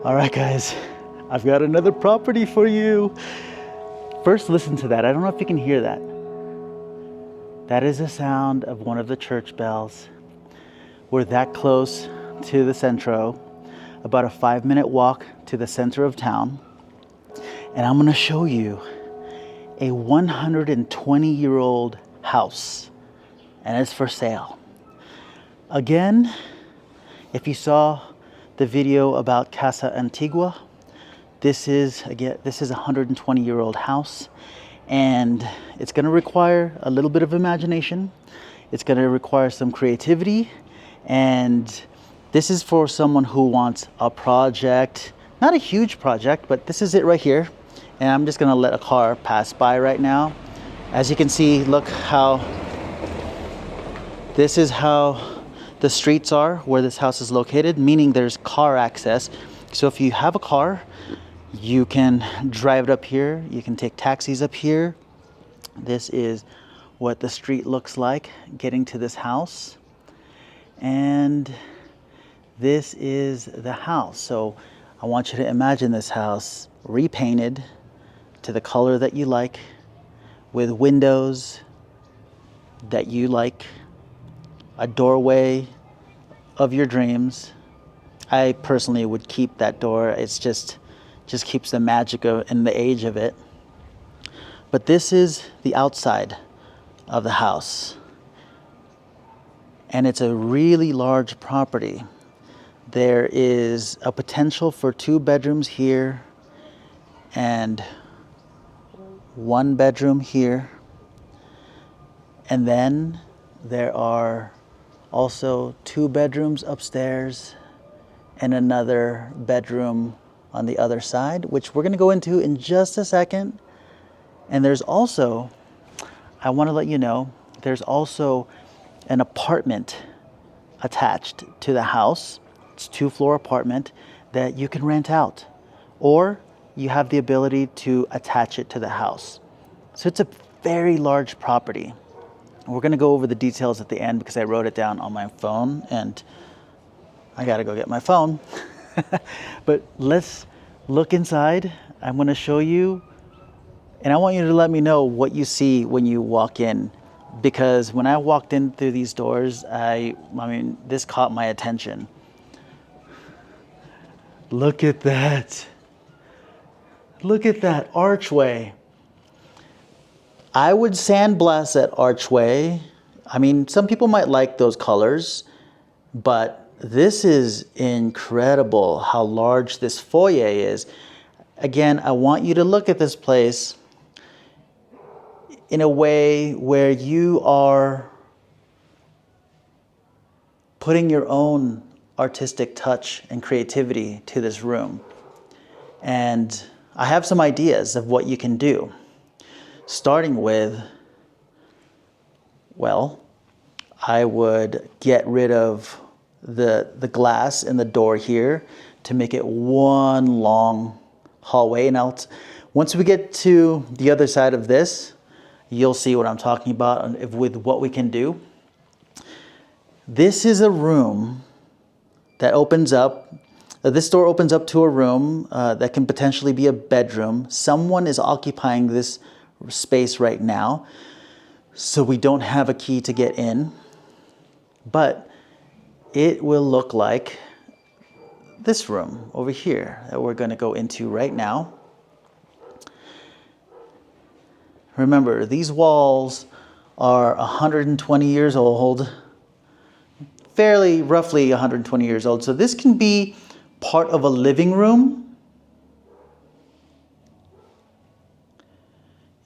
All right, guys, I've got another property for you. First, listen to that. I don't know if you can hear that. That is the sound of one of the church bells. We're that close to the Centro, about a 5-minute walk to the center of town. And I'm gonna show you a 120-year-old house, and it's for sale. Again, if you saw the video about Casa Antigua, this is a 120-year-old house, and it's going to require a little bit of imagination. It's going to require some creativity, and this is for someone who wants a project, not a huge project, but this is it right here. And I'm just going to let a car pass by right now. As you can see, look how this is how the streets are where this house is located, meaning there's car access. So if you have a car, you can drive it up here. You can take taxis up here. This is what the street looks like getting to this house. And this is the house. So I want you to imagine this house repainted to the color that you like, with windows that you like, a doorway of your dreams. I personally would keep that door. It's just keeps the magic and the age of it. But this is the outside of the house. And it's a really large property. There is a potential for 2 bedrooms here and 1 bedroom here. And then there are also 2 bedrooms upstairs and another bedroom on the other side, which we're going to go into in just a second. And there's also, I want to let you know, there's also an apartment attached to the house. It's a 2-floor apartment that you can rent out, or you have the ability to attach it to the house. So it's a very large property. We're going to go over the details at the end because I wrote it down on my phone and I got to go get my phone. But let's look inside. I'm going to show you, and I want you to let me know what you see when you walk in, because when I walked in through these doors, I mean, this caught my attention. Look at that. Look at that archway. I would sandblast that archway. I mean, some people might like those colors, but this is incredible how large this foyer is. Again, I want you to look at this place in a way where you are putting your own artistic touch and creativity to this room. And I have some ideas of what you can do. Starting with, well, I would get rid of the glass in the door here to make it one long hallway. And once we get to the other side of this, you'll see what I'm talking about with what we can do. This is a room that opens up. This door opens up to a room that can potentially be a bedroom. Someone is occupying this space right now, so we don't have a key to get in, but it will look like this room over here that we're going to go into right now. Remember, these walls are 120 years old, roughly 120 years old, so this can be part of a living room.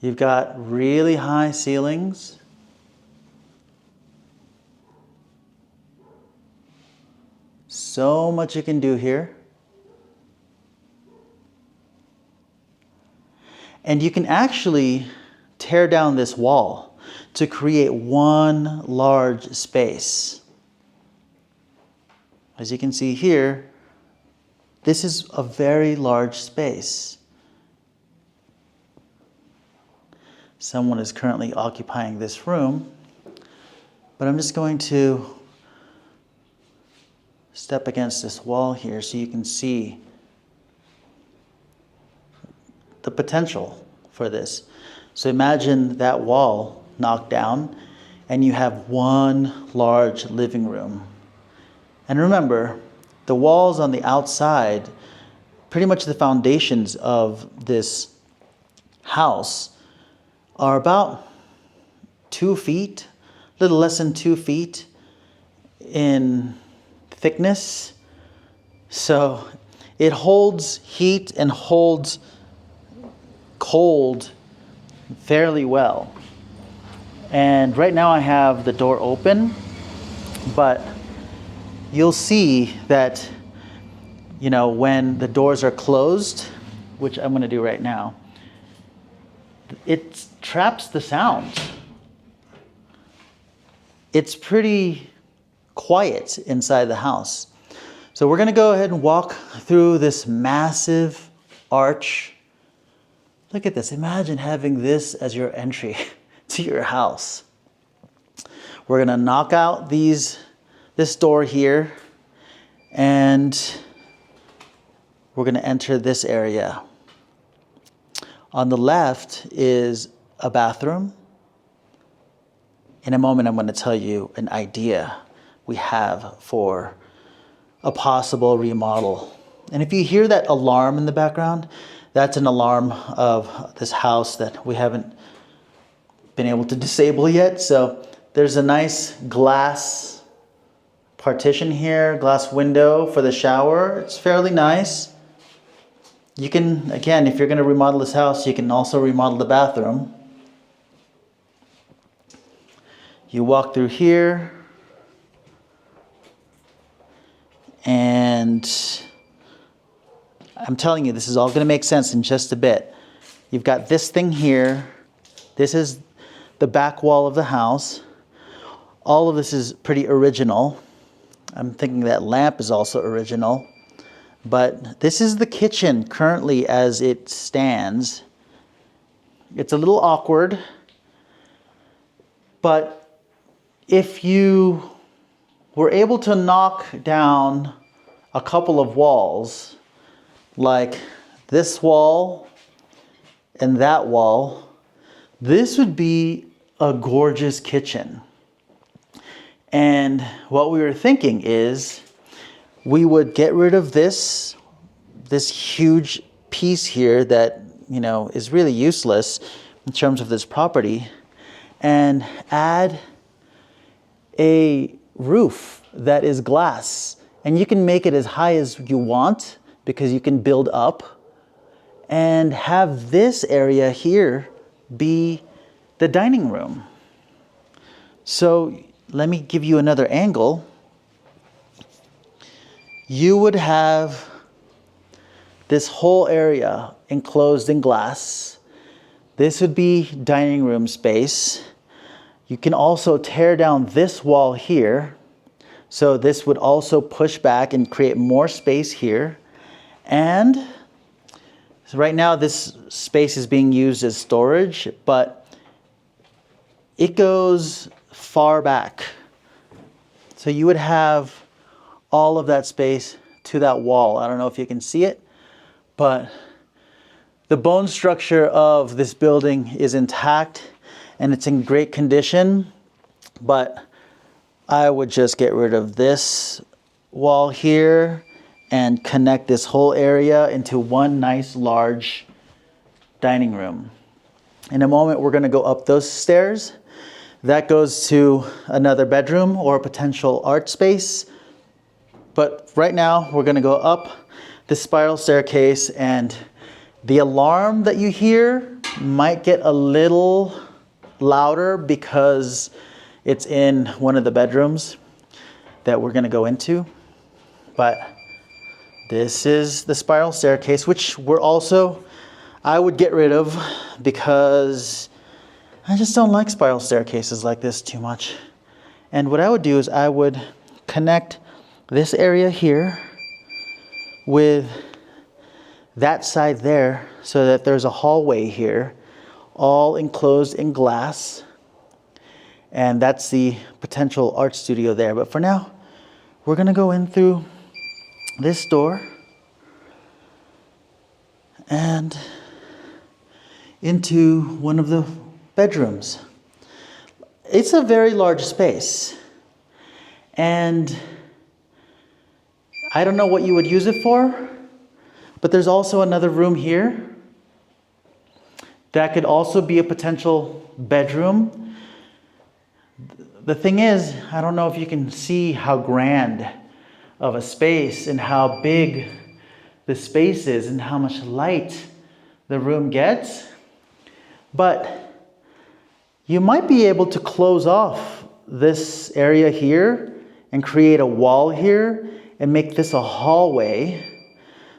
You've got really high ceilings. So much you can do here. And you can actually tear down this wall to create one large space. As you can see here, this is a very large space. Someone is currently occupying this room, but I'm just going to step against this wall here so you can see potential for this. So imagine that wall knocked down and you have one large living room. And remember, the walls on the outside, pretty much the foundations of this house, are about 2 feet, a little less than 2 feet in thickness. So it holds heat and holds cold fairly well. And right now I have the door open, but you'll see that, you know, when the doors are closed, which I'm going to do right now, it traps the sound. It's pretty quiet inside the house. So we're going to go ahead and walk through this massive arch. Look at this. Imagine having this as your entry to your house. We're going to knock out this door here, and we're going to enter this area. On the left is a bathroom. In a moment, I'm going to tell you an idea we have for a possible remodel. And if you hear that alarm in the background, that's an alarm of this house that we haven't been able to disable yet. So there's a nice glass partition here, glass window for the shower. It's fairly nice. You can, again, if you're going to remodel this house, you can also remodel the bathroom. You walk through here, and I'm telling you, this is all going to make sense in just a bit. You've got this thing here. This is the back wall of the house. All of this is pretty original. I'm thinking that lamp is also original. But this is the kitchen currently as it stands. It's a little awkward, but if you were able to knock down a couple of walls, like this wall and that wall, this would be a gorgeous kitchen. And what we were thinking is we would get rid of this huge piece here that, you know, is really useless in terms of this property, and add a roof that is glass. And you can make it as high as you want because you can build up, and have this area here be the dining room. So let me give you another angle. You would have this whole area enclosed in glass. This would be dining room space. You can also tear down this wall here. So this would also push back and create more space here. And so right now this space is being used as storage, but it goes far back. So you would have all of that space to that wall. I don't know if you can see it, but the bone structure of this building is intact and it's in great condition. But I would just get rid of this wall here and connect this whole area into one nice large dining room. In a moment, we're going to go up those stairs. That goes to another bedroom or a potential art space. But right now, we're going to go up the spiral staircase, and the alarm that you hear might get a little louder because it's in one of the bedrooms that we're going to go into. But this is the spiral staircase, which I would get rid of because I just don't like spiral staircases like this too much. And what I would do is I would connect this area here with that side there so that there's a hallway here, all enclosed in glass. And that's the potential art studio there. But for now, we're going to go in through this door. And into one of the bedrooms. It's a very large space, and I don't know what you would use it for, but there's also another room here that could also be a potential bedroom. The thing is, I don't know if you can see how grand of a space and how big the space is and how much light the room gets, but you might be able to close off this area here and create a wall here and make this a hallway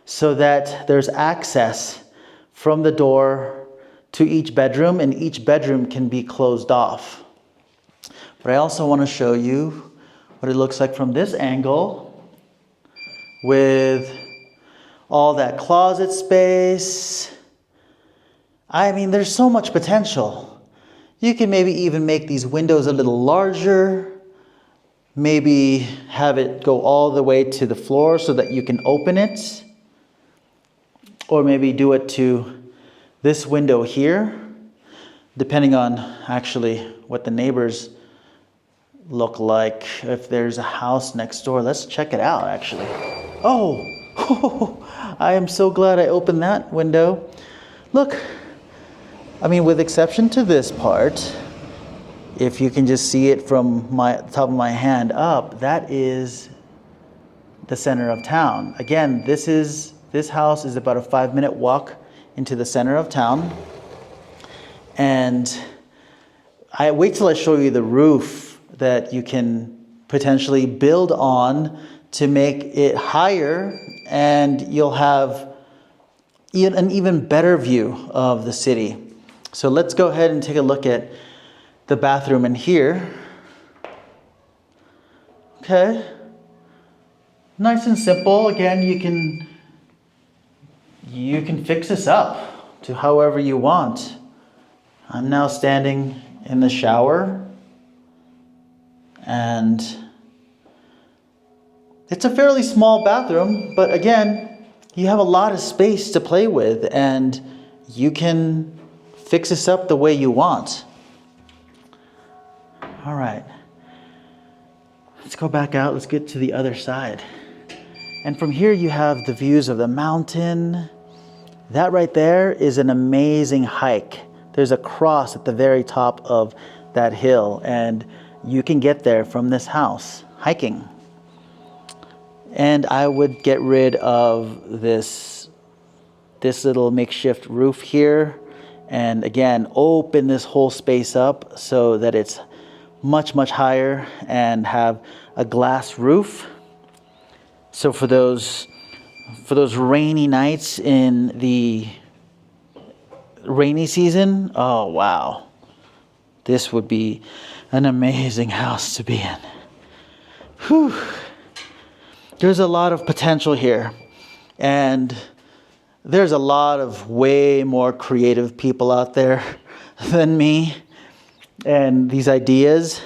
so that there's access from the door to each bedroom, and each bedroom can be closed off. But I also want to show you what it looks like from this angle with all that closet space. I mean, there's so much potential. You can maybe even make these windows a little larger, maybe have it go all the way to the floor so that you can open it, or maybe do it to this window here, depending on actually what the neighbors look like. If there's a house next door, let's check it out actually. Oh, I am so glad I opened that window. Look. I mean, with exception to this part, if you can just see it from my top of my hand up, that is the center of town. Again, this house is about a 5-minute walk into the center of town. And I wait till I show you the roof that you can potentially build on to make it higher, and you'll have an even better view of the city. So let's go ahead and take a look at the bathroom in here. Okay. Nice and simple. Again, you can fix this up to however you want. I'm now standing in the shower, and it's a fairly small bathroom, but again, you have a lot of space to play with, and you can fix this up the way you want. All right, let's go back out. Let's get to the other side. And from here you have the views of the mountain. That right there is an amazing hike. There's a cross at the very top of that hill, and you can get there from this house hiking. And I would get rid of this little makeshift roof here, and again open this whole space up so that it's much higher and have a glass roof. So for those rainy nights in the rainy season, oh wow, this would be an amazing house to be in. Whew. There's a lot of potential here, and there's a lot of way more creative people out there than me and these ideas.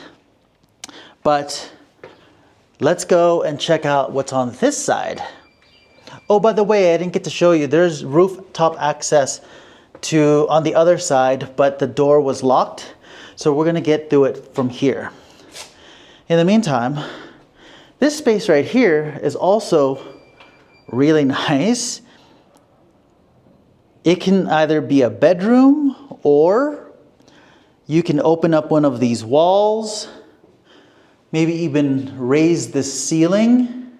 But let's go and check out what's on this side. Oh, by the way, I didn't get to show you, there's rooftop access to on the other side, but the door was locked. So we're gonna get through it from here. In the meantime, this space right here is also really nice. It can either be a bedroom, or you can open up one of these walls, maybe even raise the ceiling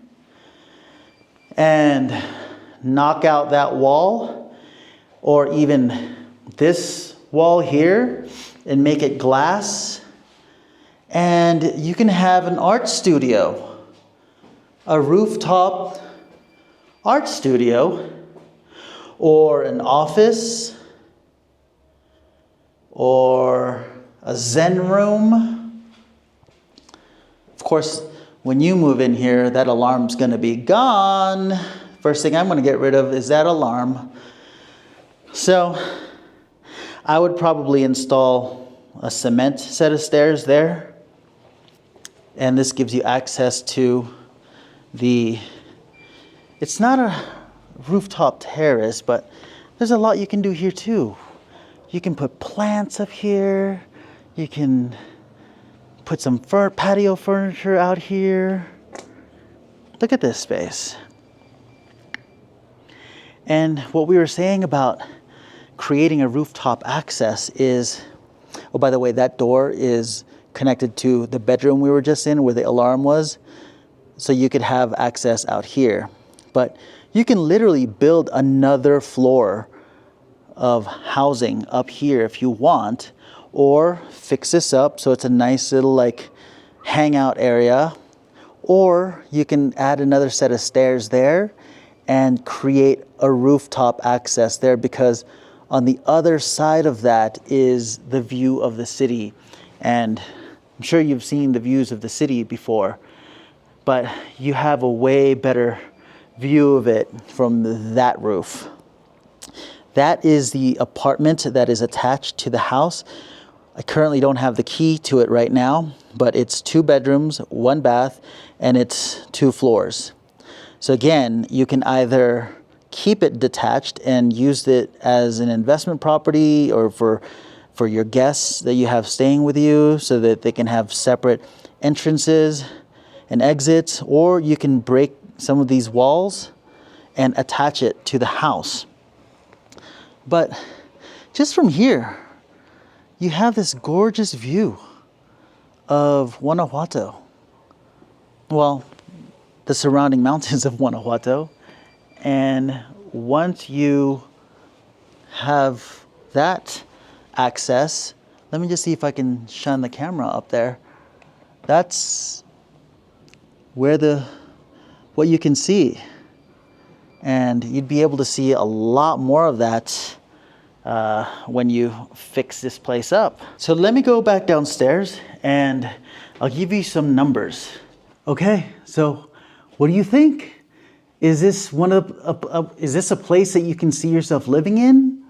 and knock out that wall, or even this wall here and make it glass. And you can have an art studio, a rooftop art studio, or an office, or a Zen room. Of course, when you move in here, that alarm's gonna be gone. First thing I'm gonna get rid of is that alarm. So I would probably install a cement set of stairs there. And this gives you access to it's not a rooftop terrace, but there's a lot you can do here too. You can put plants up here. You can put some patio furniture out here. Look at this space. And what we were saying about creating a rooftop access is, oh, by the way, that door is connected to the bedroom we were just in where the alarm was. So you could have access out here. But you can literally build another floor of housing up here if you want, or fix this up so it's a nice little like hangout area, or you can add another set of stairs there and create a rooftop access there, because on the other side of that is the view of the city. And I'm sure you've seen the views of the city before, but you have a way better view of it from that roof. That is the apartment that is attached to the house. I currently don't have the key to it right now, but it's 2 bedrooms, 1 bath, and it's 2 floors. So again, you can either keep it detached and use it as an investment property, or for your guests that you have staying with you so that they can have separate entrances and exits, or you can break some of these walls and attach it to the house. But just from here, you have this gorgeous view of Guanajuato. Well, the surrounding mountains of Guanajuato. And once you have that access, let me just see if I can shine the camera up there. That's where what you can see. And you'd be able to see a lot more of that when you fix this place up. So let me go back downstairs and I'll give you some numbers. Okay, so what do you think? Is this is this a place that you can see yourself living in?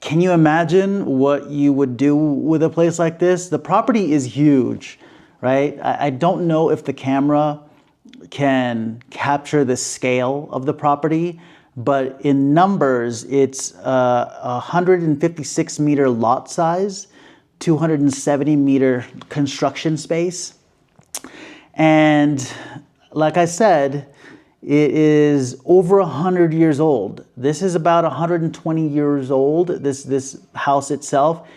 Can you imagine what you would do with a place like this? The property is huge, right? I don't know if the camera can capture the scale of the property, but in numbers, it's a 156 meter lot size, 270 meter construction space. And like I said, it is over 100 years old. This is about 120 years old, this house itself.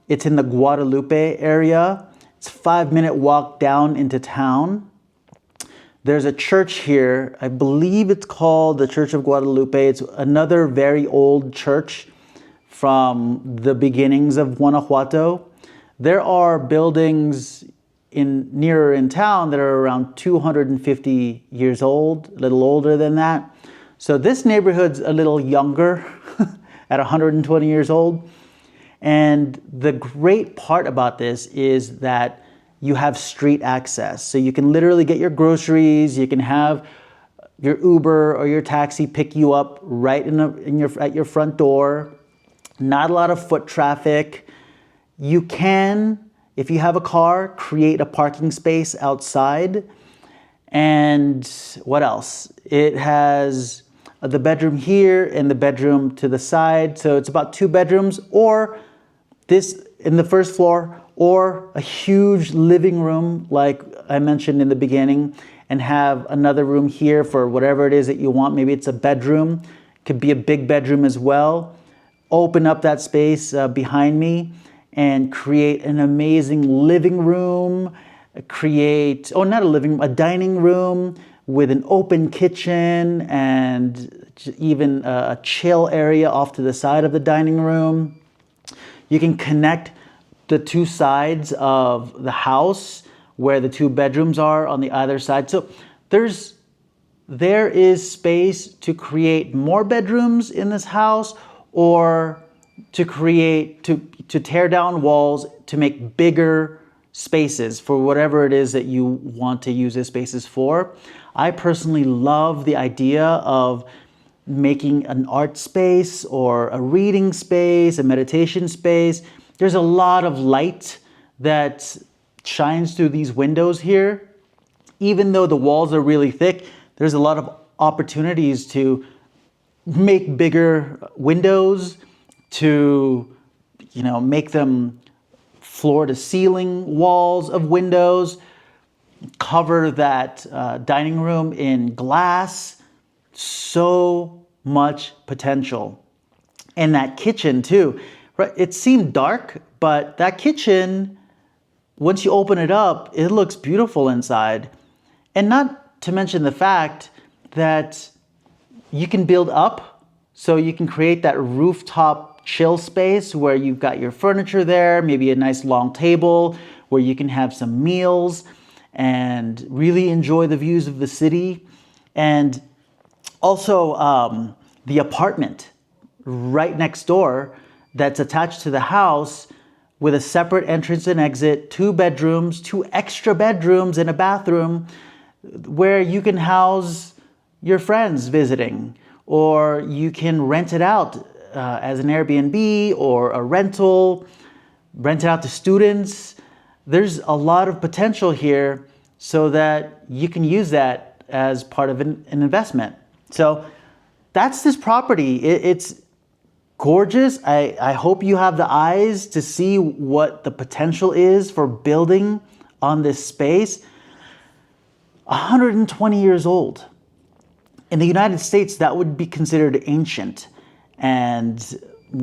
It's in the Guadalupe area. It's a 5-minute walk down into town. There's a church here. I believe it's called the Church of Guadalupe. It's another very old church from the beginnings of Guanajuato. There are buildings nearer in town that are around 250 years old, a little older than that. So this neighborhood's a little younger at 120 years old. And the great part about this is that you have street access. So you can literally get your groceries, you can have your Uber or your taxi pick you up right at your front door. Not a lot of foot traffic. You can, if you have a car, create a parking space outside. And what else? It has the bedroom here and the bedroom to the side. So it's about 2 bedrooms, or this in the first floor, or a huge living room like I mentioned in the beginning, and have another room here for whatever it is that you want. Maybe it's a bedroom, could be a big bedroom as well. Open up that space behind me and create an amazing living room, a dining room with an open kitchen and even a chill area off to the side of the dining room. You can connect the 2 sides of the house where the 2 bedrooms are on the other side. So there is space to create more bedrooms in this house, or to tear down walls to make bigger spaces for whatever it is that you want to use the spaces for. I personally love the idea of making an art space or a reading space, a meditation space. There's a lot of light that shines through these windows here. Even though the walls are really thick, there's a lot of opportunities to make bigger windows, to, make them floor to ceiling walls of windows, cover that dining room in glass. So much potential. And that kitchen too, right? It seemed dark, but that kitchen, once you open it up, it looks beautiful inside. And not to mention the fact that you can build up, so you can create that rooftop chill space where you've got your furniture there, maybe a nice long table where you can have some meals and really enjoy the views of the city. And also the apartment right next door that's attached to the house with a separate entrance and exit, 2 bedrooms, 2 extra bedrooms and a bathroom where you can house your friends visiting, or you can rent it out as an Airbnb or a rental, rent it out to students. There's a lot of potential here so that you can use that as part of an investment. So that's this property. It's gorgeous. I hope you have the eyes to see what the potential is for building on this space. 120 years old. In the United States, that would be considered ancient and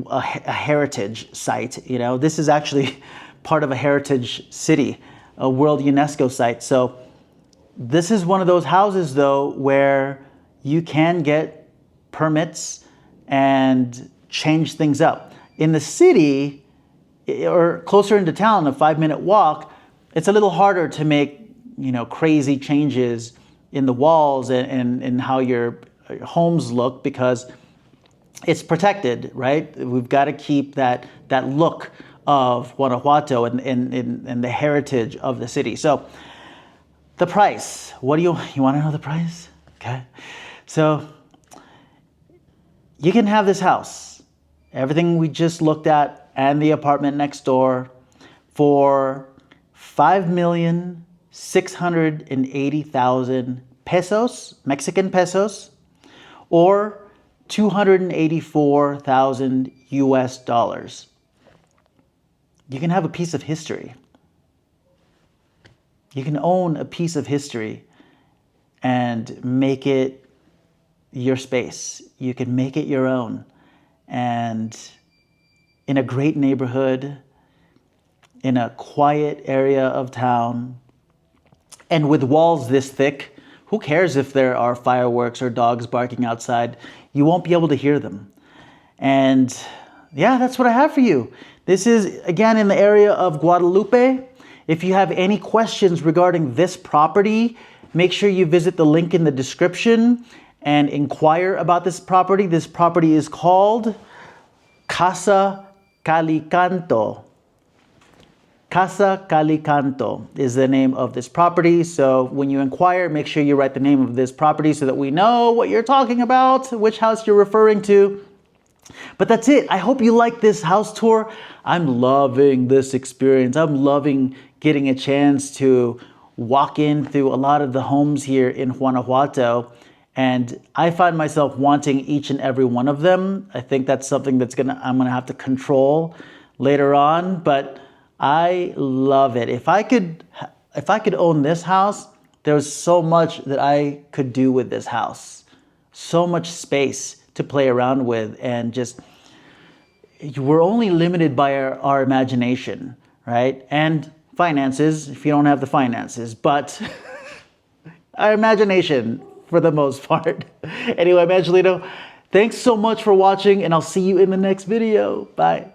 a heritage site. This is actually part of a heritage city, a World UNESCO site. So this is one of those houses, though, where you can get permits and change things up. In the city, or closer into town, a 5-minute walk, it's a little harder to make, crazy changes in the walls and how your homes look, because it's protected, right? We've got to keep that look of Guanajuato and the heritage of the city. So the price, what do you want to know the price? Okay. So you can have this house, everything we just looked at, and the apartment next door for 5,680,000 pesos, Mexican pesos, or 284,000 US dollars. You can have a piece of history. You can own a piece of history and make it your space. You can make it your own. And in a great neighborhood, in a quiet area of town, and with walls this thick, who cares if there are fireworks or dogs barking outside? You won't be able to hear them. And yeah, that's what I have for you. This is, again, in the area of Guadalupe. If you have any questions regarding this property, make sure you visit the link in the description and inquire about this property. This property is called CASA CALICANTO. CASA CALICANTO is the name of this property. So when you inquire, make sure you write the name of this property so that we know what you're talking about, which house you're referring to. But that's it. I hope you like this house tour. I'm loving this experience. I'm loving getting a chance to walk in through a lot of the homes here in Guanajuato. And I find myself wanting each and every one of them. I think that's something I'm gonna have to control later on, but I love it. If I could own this house, there's so much that I could do with this house. So much space to play around with, and just, we're only limited by our imagination, right? And finances, if you don't have the finances, but our imagination for the most part. Anyway, I'm Angelino. Thanks so much for watching, and I'll see you in the next video. Bye.